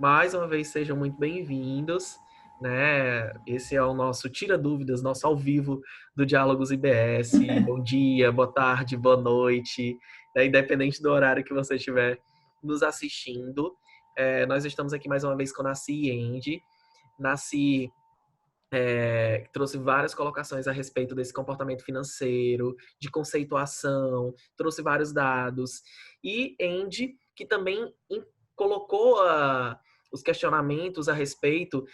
Mais uma vez, sejam muito bem-vindos, né? Esse é o nosso Tira Dúvidas, nosso ao vivo do Diálogos IBS. Bom dia, boa tarde, boa noite, né? Independente do horário que você estiver nos assistindo. Nós estamos aqui mais uma vez com a Naci Endi. Naci trouxe várias colocações a respeito desse comportamento financeiro, de conceituação, trouxe vários dados. E Andy, que também colocou os questionamentos a respeito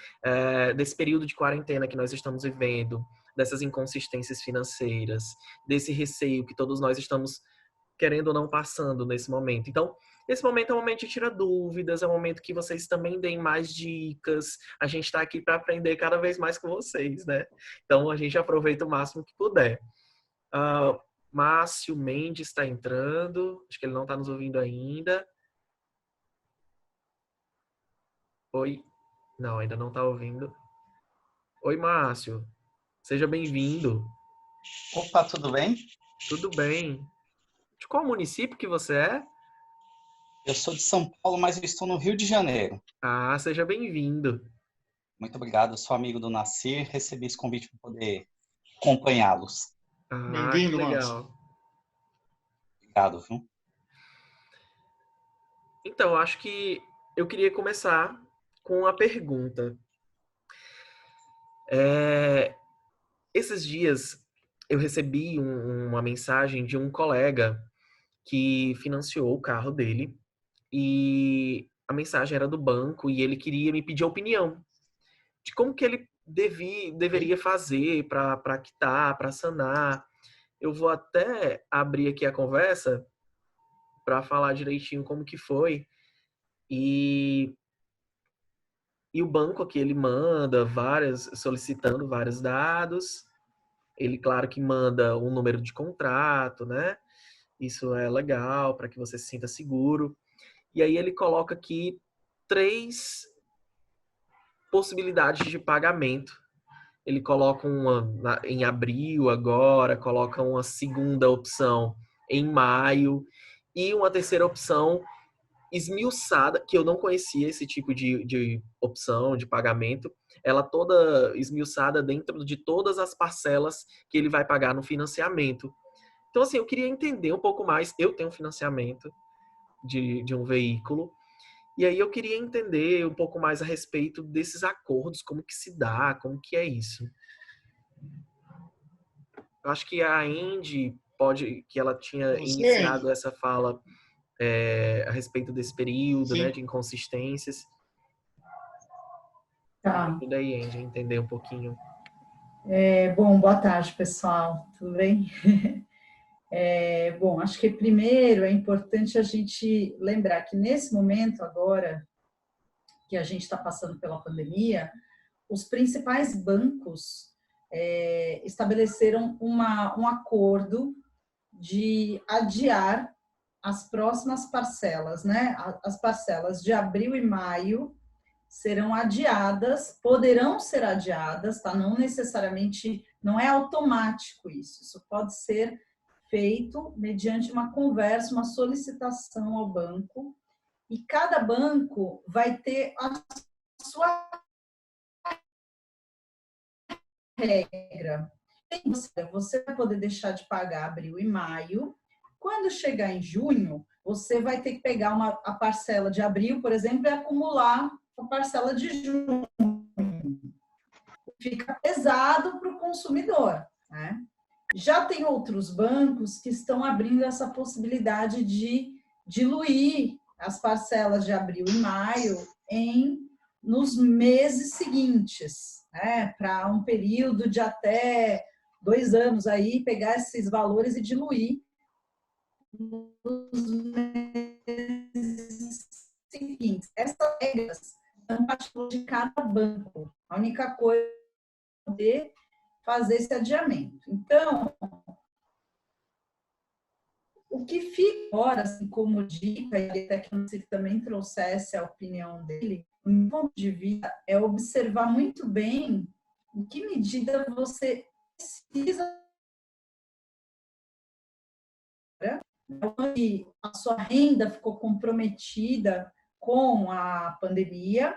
desse período de quarentena que nós estamos vivendo, dessas inconsistências financeiras, desse receio que todos nós estamos querendo ou não passando nesse momento. Então, esse momento é um momento de tirar dúvidas, é um momento que vocês também deem mais dicas. A gente está aqui para aprender cada vez mais com vocês, né? Então, a gente aproveita o máximo que puder. Márcio Mendes está entrando. Acho que ele não está nos ouvindo ainda. Oi. Não, ainda não está ouvindo. Oi, Márcio. Seja bem-vindo. Opa, tudo bem? Tudo bem. De qual município que você é? Eu sou de São Paulo, mas eu estou no Rio de Janeiro. Ah, seja bem-vindo. Muito obrigado, eu sou amigo do Nasir, recebi esse convite para poder acompanhá-los. Ah, que Bem-vindo, Márcio. legal. Obrigado, viu? Então, acho que eu queria começar com uma pergunta. Esses dias eu recebi uma mensagem de um colega que financiou o carro dele e a mensagem era do banco e ele queria me pedir a opinião de como que ele deveria fazer para quitar, para sanar. Eu vou até abrir aqui a conversa para falar direitinho como que foi. E o banco aqui, ele manda solicitando vários dados. Ele, claro que manda um número de contrato, né? Isso é legal para que você se sinta seguro. E aí ele coloca aqui 3 possibilidades de pagamento. Ele coloca uma em abril agora, coloca uma segunda opção em maio e uma terceira opção esmiuçada, que eu não conhecia esse tipo de opção de pagamento, ela toda esmiuçada dentro de todas as parcelas que ele vai pagar no financiamento. Então, assim, eu queria entender um pouco mais. Eu tenho um financiamento de um veículo, e aí eu queria entender um pouco mais a respeito desses acordos, como que se dá, como que é isso. Eu acho que a Andy que ela tinha iniciado essa fala a respeito desse período, né, de inconsistências. Tá. Ajuda aí, Andy, a entender um pouquinho. Bom, boa tarde, pessoal. Tudo bem? Bom, acho que primeiro é importante a gente lembrar que nesse momento agora que a gente está passando pela pandemia, os principais bancos estabeleceram um acordo de adiar as próximas parcelas, né? As parcelas de abril e maio serão adiadas, poderão ser adiadas, tá? Não necessariamente, não é automático isso. Isso pode ser feito mediante uma conversa, uma solicitação ao banco, e cada banco vai ter a sua regra. Você vai poder deixar de pagar abril e maio. Quando chegar em junho, você vai ter que pegar a parcela de abril, por exemplo, e acumular a parcela de junho. Fica pesado para o consumidor, né? Já tem outros bancos que estão abrindo essa possibilidade de diluir as parcelas de abril e maio nos meses seguintes, né? Para um período de até 2 anos aí, pegar esses valores e diluir nos meses seguintes. Essas regras são particulares de cada banco. A única coisa é poder fazer esse adiamento. Então, o que fica agora, assim, como dica, e até que você também trouxesse a opinião dele, um ponto de vista é observar muito bem em que medida você precisa, a sua renda ficou comprometida com a pandemia,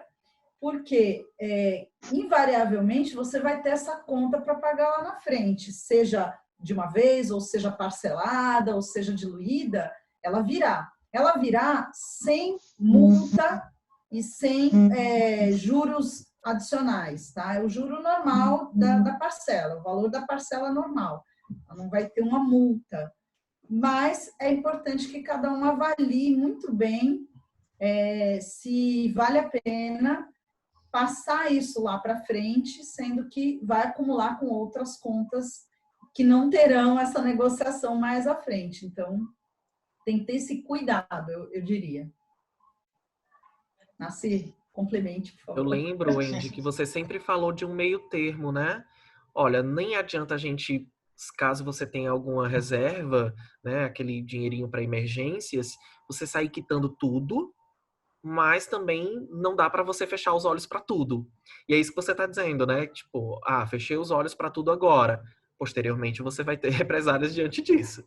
porque invariavelmente você vai ter essa conta para pagar lá na frente, seja de uma vez, ou seja parcelada, ou seja diluída, ela virá. Ela virá sem multa e sem juros adicionais, tá? É o juro normal da parcela, o valor da parcela normal. Ela não vai ter uma multa. Mas é importante que cada um avalie muito bem se vale a pena passar isso lá para frente, sendo que vai acumular com outras contas que não terão essa negociação mais à frente. Então, tem que ter esse cuidado, eu diria. Nasci, complemente, por favor. Eu lembro, Wendy, que você sempre falou de um meio termo, né? Olha, nem adianta a gente, caso você tenha alguma reserva, né, aquele dinheirinho para emergências, você sair quitando tudo, mas também não dá para você fechar os olhos para tudo. E é isso que você está dizendo, né? Tipo, fechei os olhos para tudo agora. Posteriormente, você vai ter represálias diante disso.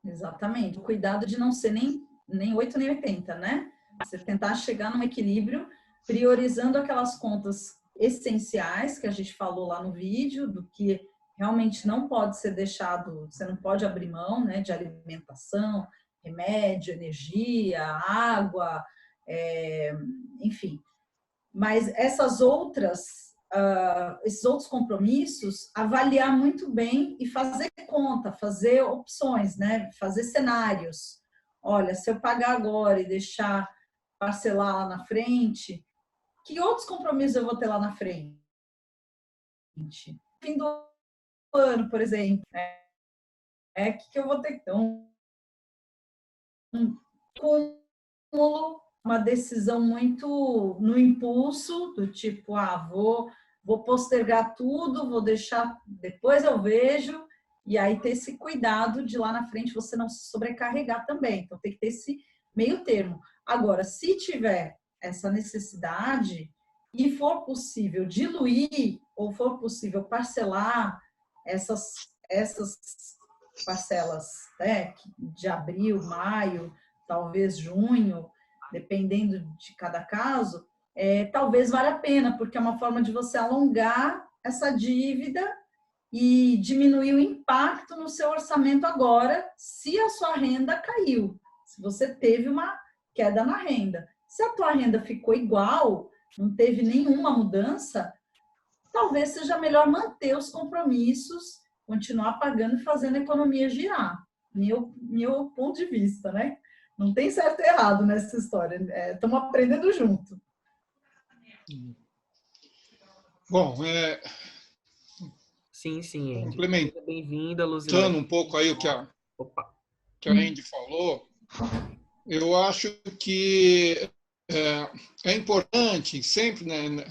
Exatamente. Cuidado de não ser nem 8 nem 80, né? Você tentar chegar num equilíbrio, priorizando aquelas contas essenciais que a gente falou lá no vídeo, do que realmente não pode ser deixado, você não pode abrir mão, né, de alimentação, remédio, energia, água, enfim. Mas esses outros compromissos, avaliar muito bem e fazer conta, fazer opções, né? Fazer cenários. Olha, se eu pagar agora e deixar parcelar lá na frente, que outros compromissos eu vou ter lá na frente? Fim do ano, por exemplo, que eu vou ter? Então, cúmulo, uma decisão muito no impulso, do tipo, vou postergar tudo, vou deixar, depois eu vejo, e aí ter esse cuidado de lá na frente você não se sobrecarregar também. Então tem que ter esse meio termo. Agora, se tiver essa necessidade e for possível diluir ou for possível parcelar essas parcelas, né, de abril, maio, talvez junho, dependendo de cada caso, talvez valha a pena, porque é uma forma de você alongar essa dívida e diminuir o impacto no seu orçamento agora, se a sua renda caiu, se você teve uma queda na renda. Se a tua renda ficou igual, não teve nenhuma mudança, talvez seja melhor manter os compromissos, continuar pagando e fazendo a economia girar. Meu ponto de vista, né? Não tem certo e errado nessa história. Estamos aprendendo junto. Bom, Sim, Andy. Complementando bem-vinda, Luzilene. Um pouco aí o que a Andy falou, eu acho que é importante, sempre, né,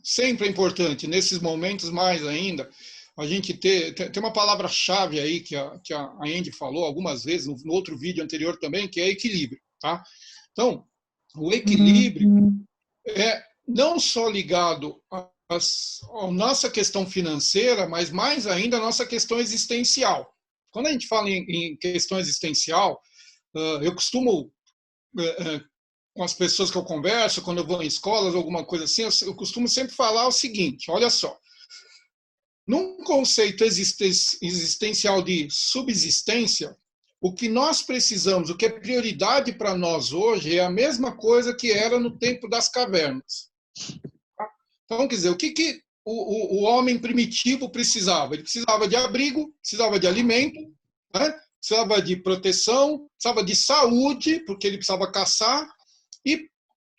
sempre é importante, nesses momentos mais ainda, a gente tem uma palavra-chave aí que a Andy falou algumas vezes, no outro vídeo anterior também, que é equilíbrio. Tá? Então, o equilíbrio é não só ligado à nossa questão financeira, mas mais ainda à nossa questão existencial. Quando a gente fala em questão existencial, eu costumo, com as pessoas que eu converso, quando eu vou em escolas, alguma coisa assim, eu costumo sempre falar o seguinte, olha só, num conceito existencial de subsistência, o que nós precisamos, o que é prioridade para nós hoje é a mesma coisa que era no tempo das cavernas. Então, quer dizer, o que o homem primitivo precisava? Ele precisava de abrigo, precisava de alimento, né? Precisava de proteção, precisava de saúde, porque ele precisava caçar, e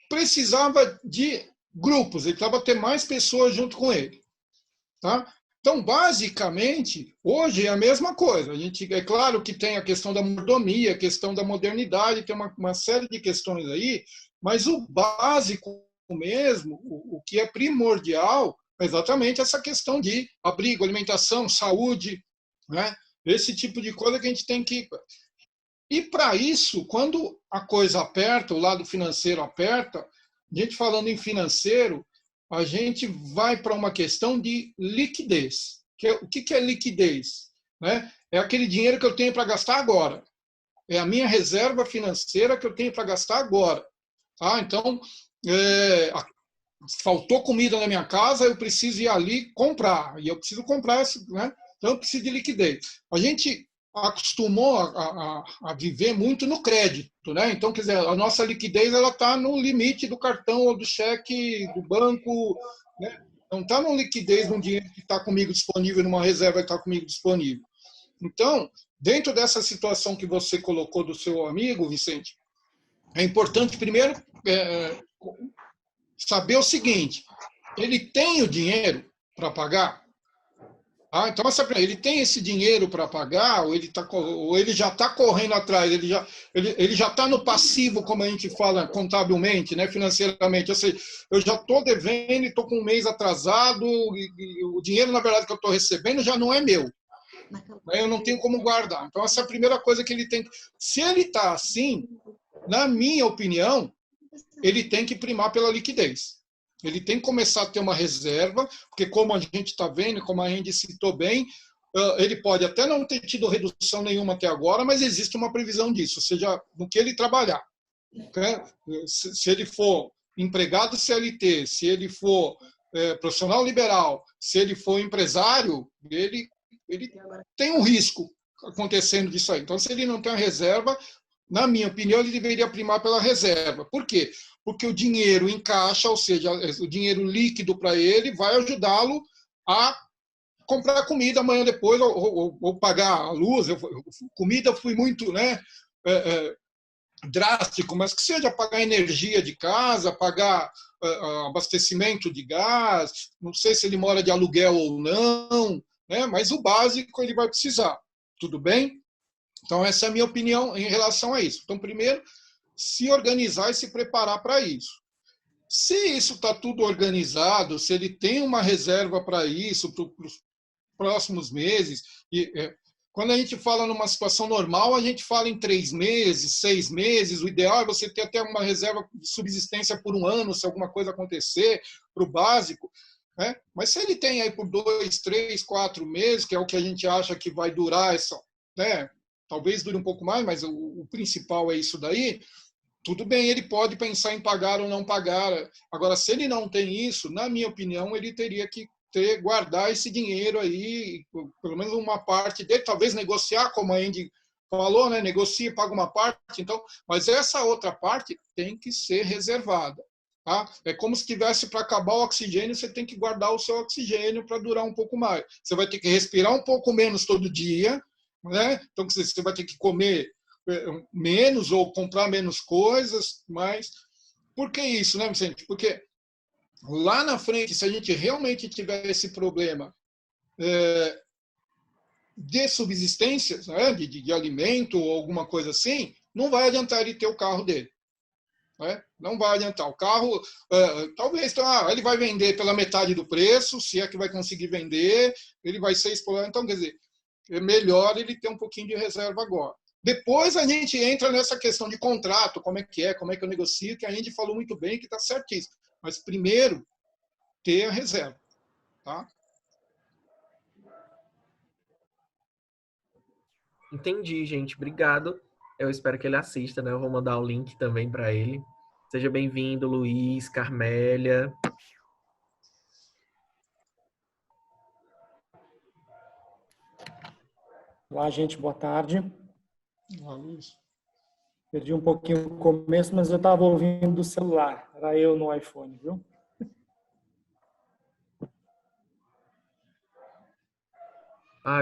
precisava de grupos, ele precisava ter mais pessoas junto com ele. Tá? Então, basicamente, hoje é a mesma coisa. É claro que tem a questão da mordomia, a questão da modernidade, tem uma série de questões aí, mas o básico mesmo, o que é primordial, é exatamente essa questão de abrigo, alimentação, saúde, né? Esse tipo de coisa que a gente tem que... E para isso, quando a coisa aperta, o lado financeiro aperta, a gente falando em financeiro, a gente vai para uma questão de liquidez. O que é liquidez? Né? É aquele dinheiro que eu tenho para gastar agora. é a minha reserva financeira que eu tenho para gastar agora. Tá? Então, faltou comida na minha casa, eu preciso ir ali comprar. E eu preciso comprar, né? Então eu preciso de liquidez. A gente acostumou a viver muito no crédito, né? Então, quer dizer, a nossa liquidez ela está no limite do cartão ou do cheque do banco, né? Não está no liquidez num dinheiro que está comigo disponível, numa reserva que está comigo disponível. Então, dentro dessa situação que você colocou do seu amigo, Vicente, é importante, primeiro, saber o seguinte: ele tem o dinheiro para pagar? Então, ele tem esse dinheiro para pagar, ou ele já está correndo atrás, ele já está no passivo, como a gente fala contabilmente, né, financeiramente. Ou seja, eu já estou devendo e estou com um mês atrasado, e o dinheiro, na verdade, que eu estou recebendo já não é meu. Eu não tenho como guardar. Então, essa é a primeira coisa que ele tem. Se ele está assim, na minha opinião, ele tem que primar pela liquidez. Ele tem que começar a ter uma reserva, porque como a gente está vendo, como a Andy citou bem, ele pode até não ter tido redução nenhuma até agora, mas existe uma previsão disso, ou seja, no que ele trabalhar. Se ele for empregado CLT, se ele for profissional liberal, se ele for empresário, ele tem um risco acontecendo disso aí. Então, se ele não tem a reserva, na minha opinião, ele deveria primar pela reserva. Por quê? Porque o dinheiro em caixa, ou seja, o dinheiro líquido para ele, vai ajudá-lo a comprar comida amanhã depois, ou pagar a luz. Comida eu fui muito drástico, mas que seja pagar energia de casa, pagar abastecimento de gás, não sei se ele mora de aluguel ou não, né? Mas o básico ele vai precisar. Tudo bem? Então, essa é a minha opinião em relação a isso. Então, primeiro, se organizar e se preparar para isso. Se isso está tudo organizado, se ele tem uma reserva para isso, para os próximos meses, quando a gente fala numa situação normal, a gente fala em 3 meses, 6 meses, o ideal é você ter até uma reserva de subsistência por 1 ano, se alguma coisa acontecer, para o básico. Né? Mas se ele tem aí por 2, 3, 4 meses, que é o que a gente acha que vai durar essa... Né? Talvez dure um pouco mais, mas o principal é isso daí. Tudo bem, ele pode pensar em pagar ou não pagar. Agora, se ele não tem isso, na minha opinião, ele teria que guardar esse dinheiro aí, pelo menos uma parte dele, talvez negociar, como a Andy falou, né? Negocia e paga uma parte. Então, mas essa outra parte tem que ser reservada. Tá? É como se tivesse para acabar o oxigênio, você tem que guardar o seu oxigênio para durar um pouco mais. Você vai ter que respirar um pouco menos todo dia, né? Então você vai ter que comer menos ou comprar menos coisas, mas por que isso, né, Vicente? Porque lá na frente, se a gente realmente tiver esse problema de subsistência, né, de alimento ou alguma coisa assim, não vai adiantar ele ter o carro dele. Né? Não vai adiantar. O carro, talvez, ele vai vender pela metade do preço, se é que vai conseguir vender, ele vai ser explorado. Então, quer dizer, é melhor ele ter um pouquinho de reserva agora. Depois a gente entra nessa questão de contrato, como é que eu negocio, que a gente falou muito bem, que está certíssimo. Mas primeiro, ter a reserva. Tá? Entendi, gente. Obrigado. Eu espero que ele assista, né? Eu vou mandar o link também para ele. Seja bem-vindo, Luiz, Carmélia. Olá, gente. Boa tarde. Olá, Luiz. Perdi um pouquinho o começo, mas eu estava ouvindo do celular. Era eu no iPhone, viu?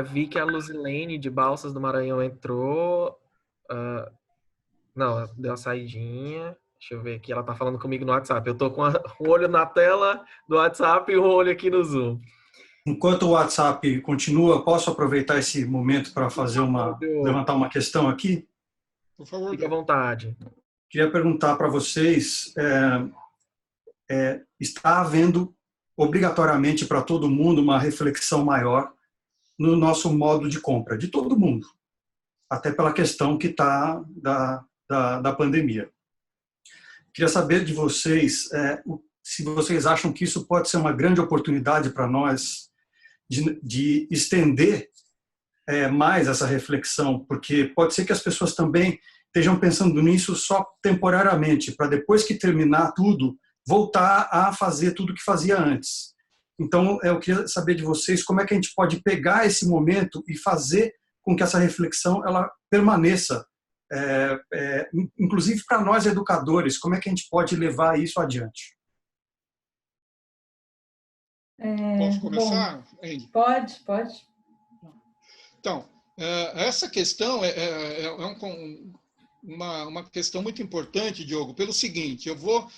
Vi que a Luzilene de Balsas do Maranhão entrou. Não, deu uma saidinha. Deixa eu ver aqui. Ela tá falando comigo no WhatsApp. Eu tô com um olho na tela do WhatsApp e um olho aqui no Zoom. Enquanto o WhatsApp continua, posso aproveitar esse momento para levantar uma questão aqui? Por favor. Fique à vontade. Queria perguntar para vocês, está havendo obrigatoriamente para todo mundo uma reflexão maior no nosso modo de compra, de todo mundo, até pela questão que está da pandemia. Queria saber de vocês se vocês acham que isso pode ser uma grande oportunidade para nós de estender mais essa reflexão, porque pode ser que as pessoas também estejam pensando nisso só temporariamente, para depois que terminar tudo, voltar a fazer tudo que fazia antes. Então, eu queria saber de vocês como é que a gente pode pegar esse momento e fazer com que essa reflexão ela permaneça, inclusive para nós educadores, como é que a gente pode levar isso adiante? Posso começar, Andy? Pode. Então, essa questão uma questão muito importante, Diogo, pelo seguinte, eu vou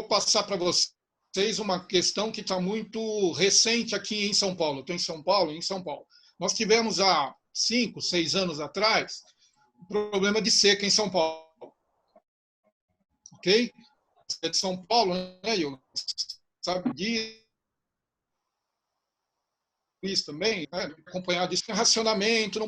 passar para vocês uma questão que está muito recente aqui em São Paulo. Estou em São Paulo. Nós tivemos há 5, 6 anos atrás um problema de seca em São Paulo. Ok? Você é de São Paulo, né, Diogo? Sabe disso? Isso também, né? Acompanhado disso, racionamento,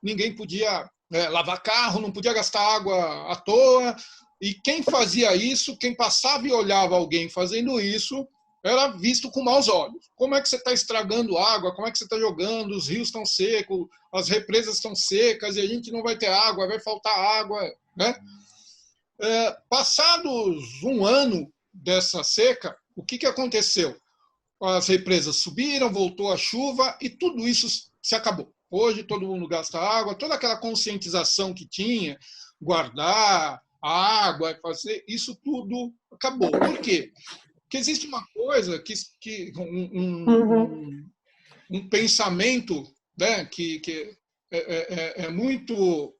ninguém podia lavar carro, não podia gastar água à toa, e quem fazia isso, quem passava e olhava alguém fazendo isso, era visto com maus olhos. Como é que você está estragando água? Como é que você está jogando? Os rios estão secos, as represas estão secas, e a gente não vai ter água, vai faltar água, né? Passados um ano dessa seca, o que aconteceu? As represas subiram, voltou a chuva e tudo isso se acabou. Hoje todo mundo gasta água, toda aquela conscientização que tinha, guardar a água, fazer, isso tudo acabou. Por quê? Porque existe uma coisa um pensamento, né, que é muito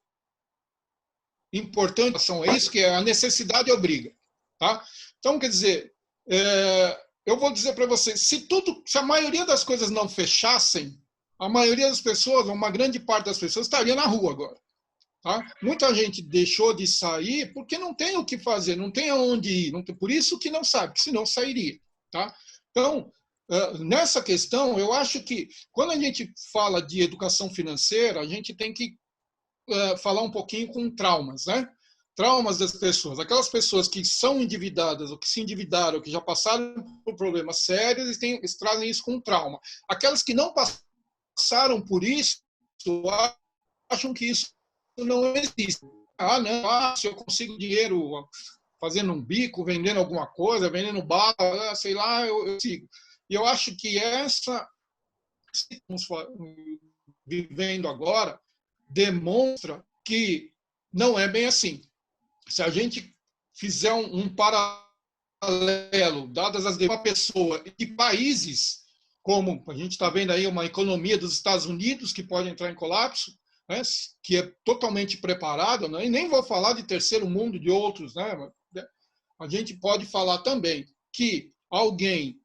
importante em relação a isso, que é a necessidade obriga. Tá? Então, quer dizer, eu vou dizer para vocês, se a maioria das coisas não fechassem, a maioria das pessoas, uma grande parte das pessoas estaria na rua agora. Tá? Muita gente deixou de sair porque não tem o que fazer, não tem aonde ir, por isso que não sabe, que senão sairia. Tá? Então, nessa questão, eu acho que quando a gente fala de educação financeira, a gente tem que falar um pouquinho com traumas, né? Traumas das pessoas, aquelas pessoas que são endividadas ou que se endividaram, que já passaram por problemas sérios, eles trazem isso com trauma. Aquelas que não passaram por isso acham que isso não existe. Não, se eu consigo dinheiro fazendo um bico, vendendo alguma coisa, vendendo bala, sei lá, eu sigo. E eu acho que essa que estamos vivendo agora demonstra que não é bem assim. Se a gente fizer um paralelo, dadas as de uma pessoa e países, como a gente está vendo aí uma economia dos Estados Unidos que pode entrar em colapso, né, que é totalmente preparada, né, e nem vou falar de terceiro mundo, de outros, né, a gente pode falar também que alguém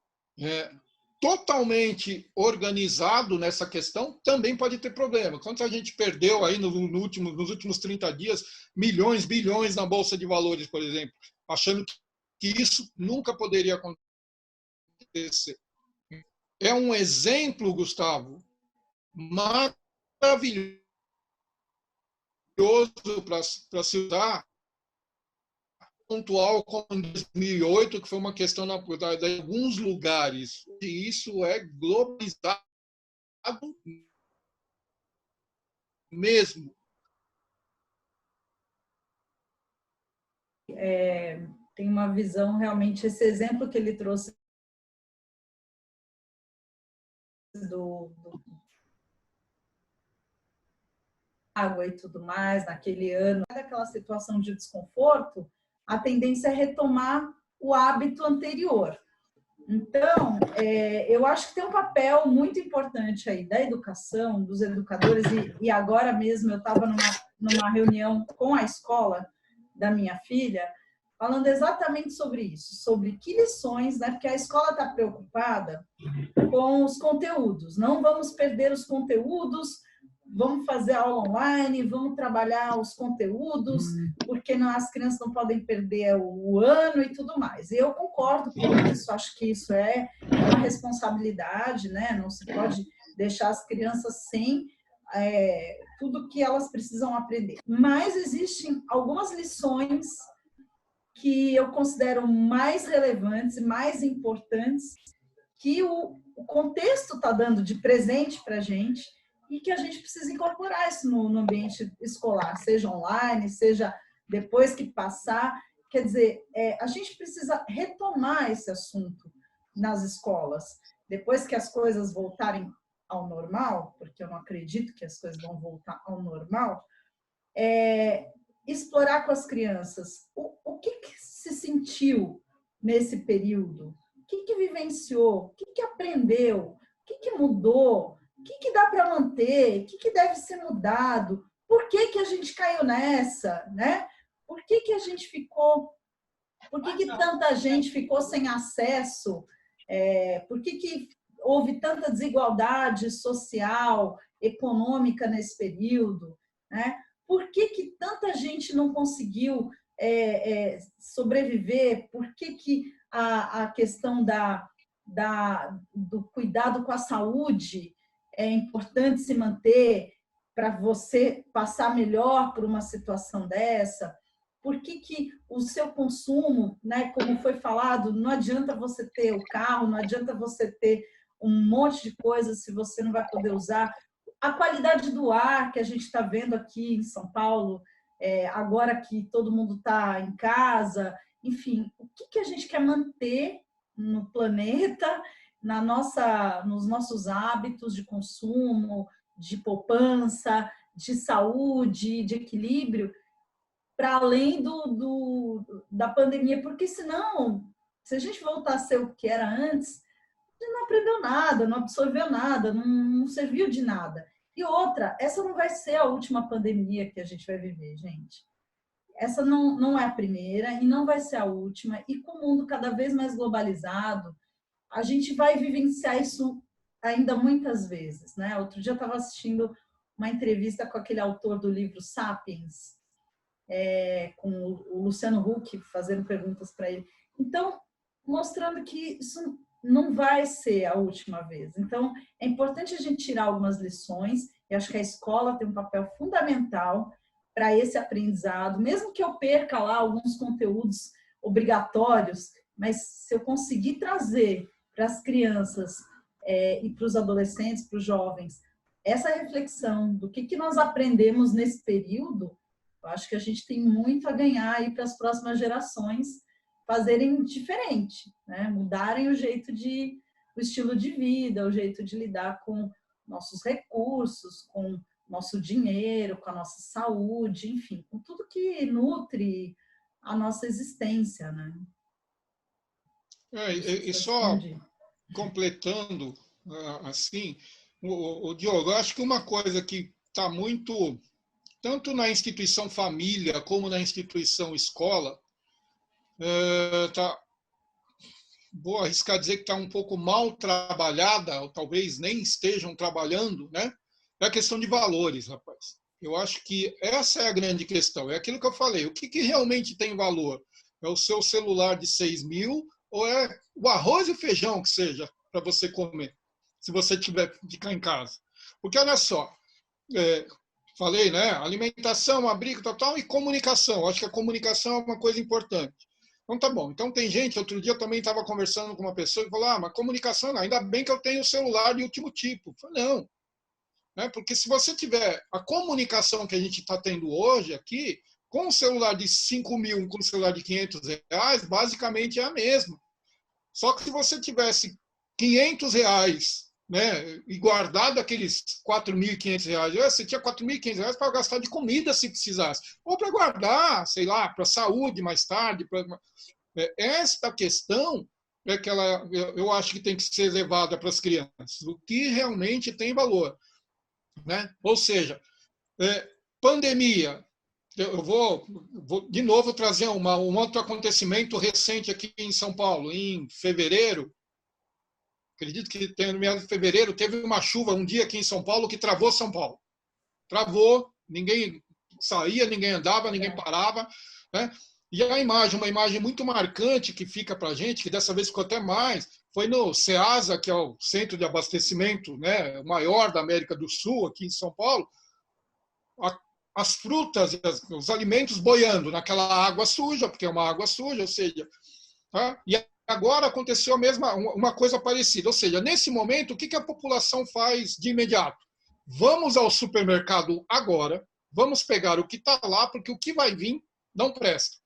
totalmente organizado nessa questão também pode ter problema. Quanto a gente perdeu aí nos últimos 30 dias milhões, bilhões na Bolsa de Valores, por exemplo, achando que isso nunca poderia acontecer. É um exemplo, Gustavo, maravilhoso para se usar, pontual como em 2008, que foi uma questão de alguns lugares. E isso é globalizado mesmo. Tem uma visão realmente, esse exemplo que ele trouxe do água e tudo mais, naquele ano, daquela situação de desconforto, a tendência é retomar o hábito anterior. Então, eu acho que tem um papel muito importante aí da educação, dos educadores, e agora mesmo eu estava numa reunião com a escola da minha filha, falando exatamente sobre isso, sobre que lições, né? Porque a escola está preocupada com os conteúdos, não vamos perder os conteúdos, vamos fazer aula online, vamos trabalhar os conteúdos, porque as crianças não podem perder o ano e tudo mais. E eu concordo com isso, acho que isso é uma responsabilidade, né? Não se pode deixar as crianças sem tudo que elas precisam aprender. Mas existem algumas lições que eu considero mais relevantes e mais importantes que o contexto está dando de presente para a gente e que a gente precisa incorporar isso no ambiente escolar, seja online, seja depois que passar. Quer dizer, a gente precisa retomar esse assunto nas escolas. Depois que as coisas voltarem ao normal, porque eu não acredito que as coisas vão voltar ao normal, explorar com as crianças o que se sentiu nesse período, o que vivenciou, o que aprendeu, o que mudou, o que dá para manter, o que deve ser mudado, por que a gente caiu nessa, né? Por que a gente ficou, por que tanta gente ficou sem acesso, por que houve tanta desigualdade social, econômica nesse período, né? Por que tanta gente não conseguiu sobreviver? Por que a questão do cuidado com a saúde é importante se manter para você passar melhor por uma situação dessa? Por que o seu consumo, né, como foi falado, não adianta você ter o carro, não adianta você ter um monte de coisas se você não vai poder usar. A qualidade do ar que a gente está vendo aqui em São Paulo, agora que todo mundo está em casa, enfim, o que a gente quer manter no planeta, nos nossos hábitos de consumo, de poupança, de saúde, de equilíbrio, para além da pandemia, porque senão, se a gente voltar a ser o que era antes, a gente não aprendeu nada, não absorveu nada, não serviu de nada. E outra, essa não vai ser a última pandemia que a gente vai viver, gente. Essa não é a primeira e não vai ser a última. E com o mundo cada vez mais globalizado, a gente vai vivenciar isso ainda muitas vezes, né? Outro dia eu estava assistindo uma entrevista com aquele autor do livro Sapiens, com o Luciano Huck, fazendo perguntas para ele. Então, mostrando que isso não vai ser a última vez. Então, é importante a gente tirar algumas lições, e acho que a escola tem um papel fundamental para esse aprendizado, mesmo que eu perca lá alguns conteúdos obrigatórios, mas se eu conseguir trazer para as crianças e para os adolescentes, para os jovens, essa reflexão do que nós aprendemos nesse período, eu acho que a gente tem muito a ganhar aí para as próximas gerações fazerem diferente, né? Mudarem o estilo de vida, o jeito de lidar com nossos recursos, com nosso dinheiro, com a nossa saúde, enfim, com tudo que nutre a nossa existência, né? E só completando, assim, o Diogo, eu acho que uma coisa que está muito, tanto na instituição família como na instituição escola, vou arriscar dizer que está um pouco mal trabalhada, ou talvez nem estejam trabalhando, né? É a questão de valores, rapaz. Eu acho que essa é a grande questão. É aquilo que eu falei. O que realmente tem valor? É o seu celular de 6 mil ou é o arroz e o feijão que seja para você comer, se você tiver de ficar em casa? Porque, olha só, falei, né? Alimentação, abrigo, tal, e comunicação. Acho que a comunicação é uma coisa importante. Então, tá bom. Então, tem gente, outro dia eu também estava conversando com uma pessoa e falou, mas comunicação, não, ainda bem que eu tenho celular de último tipo. Eu falei, não. Né? Porque se você tiver a comunicação que a gente está tendo hoje aqui, com um celular de 5 mil, com um celular de 500 reais, basicamente é a mesma. Só que se você tivesse 500 reais, né, e guardado aqueles 4.500 reais, você tinha 4.500 reais para gastar de comida se precisasse, ou para guardar, sei lá, para saúde mais tarde. Esta questão é que eu acho que tem que ser levada para as crianças, o que realmente tem valor. Né? Ou seja, pandemia. Eu vou de novo trazer um outro acontecimento recente aqui em São Paulo, em fevereiro. Acredito que no mês de fevereiro teve uma chuva um dia aqui em São Paulo que travou São Paulo. Travou, ninguém saía, ninguém andava, ninguém parava. Né? E a imagem, uma imagem muito marcante que fica para a gente, que dessa vez ficou até mais, foi no Ceasa, que é o centro de abastecimento, né, maior da América do Sul, aqui em São Paulo, as frutas, os alimentos boiando naquela água suja, porque é uma água suja, ou seja, tá? E agora aconteceu uma coisa parecida, ou seja, nesse momento, o que a população faz de imediato? vamos ao supermercado agora, vamos pegar o que está lá, porque o que vai vir não presta.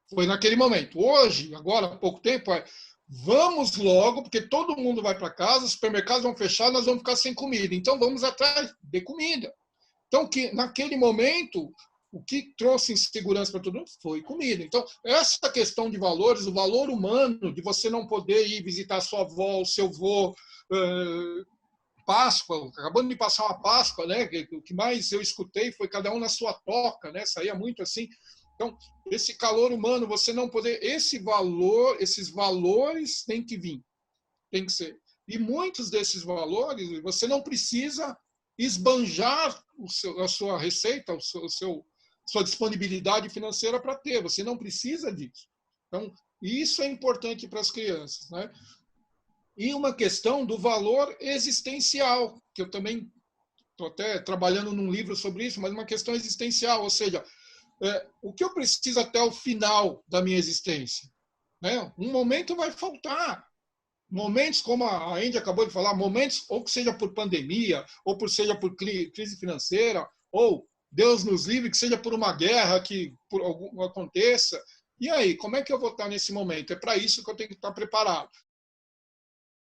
Foi naquele momento. Hoje, agora, há pouco tempo, vamos logo, porque todo mundo vai para casa, os supermercados vão fechar, nós vamos ficar sem comida. Então, vamos atrás de comida. Então, naquele momento, o que trouxe insegurança para todo mundo foi comida. Então, essa questão de valores, o valor humano, de você não poder ir visitar sua avó, o seu avô, Páscoa, acabando de passar uma Páscoa, né? O que mais eu escutei foi cada um na sua toca, né? Saía muito assim. Então, esse calor humano, você não poder, esses valores têm que vir, tem que ser. E muitos desses valores, você não precisa esbanjar a sua receita, sua disponibilidade financeira para ter, você não precisa disso. Então, isso é importante para as crianças, né? E uma questão do valor existencial, que eu também estou até trabalhando num livro sobre isso, mas uma questão existencial, ou seja, o que eu preciso até o final da minha existência? Né? Um momento vai faltar. Momentos, como a Andy acabou de falar, momentos, ou que seja por pandemia, ou seja por crise financeira, ou, Deus nos livre, que seja por uma guerra que aconteça. E aí, como é que eu vou estar nesse momento? É para isso que eu tenho que estar preparado.